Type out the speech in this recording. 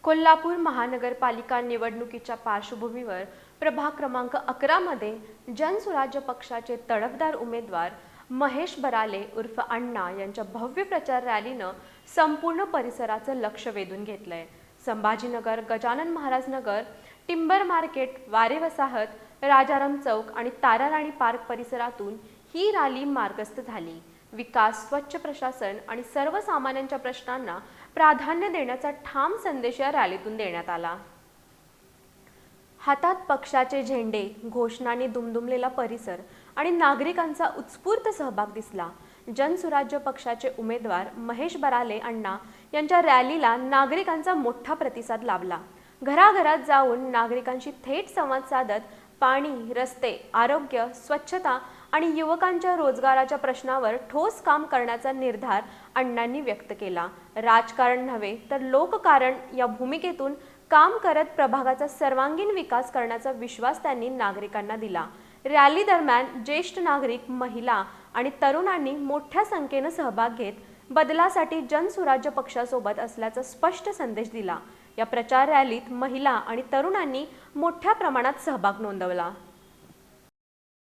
कोल्हापूर महानगरपालिका निवडणुकीच्या पार्श्वभूमीवर प्रभाग क्रमांक 11 मध्ये जनसुराज्य पक्षाचे तडफदार उमेदवार महेश बराले उर्फ अण्णा यांच्या भव्य प्रचार रॅलीनं संपूर्ण परिसराचं लक्ष वेधून घेतलंय। संभाजीनगर, गजानन महाराज नगर, टिंबर मार्केट, वारे वसाहत, राजाराम चौक आणि ताराराणी पार्क परिसरातून ही रॅली मार्गस्थ झाली। विकास, स्वच्छ प्रशासन आणि सर्वसामान्यांच्या प्रश्नांना प्राधान्य देण्याचा ठाम संदेश या रॅलीतून देण्यात आला। हातात पक्षाचे झेंडे, घोषणांनी दुमदुमलेला परिसर आणि नागरिकांचा उत्स्फूर्त सहभाग दिसला। जनसुराज्य पक्षाचे उमेदवार महेश बराले अण्णा यांच्या रॅलीला नागरिकांचा मोठा प्रतिसाद लाभला। घराघरात जाऊन नागरिकांशी थेट संवाद साधत पाणी, रस्ते, आरोग्य, स्वच्छता आणि युवकांच्या रोजगाराच्या प्रश्नावर ठोस काम करण्याचा निर्धार अण्णांनी व्यक्त केला। राजकारण नव्हे तर लोककारण या भूमिकेतून काम करत प्रभागाचा सर्वांगीण विकास करण्याचा विश्वास त्यांनी नागरिकांना दिला। रॅली दरम्यान ज्येष्ठ नागरिक, महिला आणि तरुणांनी मोठ्या संख्येने सहभाग घेत बदलासाठी जनसुराज्य पक्षासोबत असल्याचा स्पष्ट संदेश दिला। या प्रचार रॅलीत महिला आणि तरुणांनी मोठ्या प्रमाणात सहभाग नोंदवला।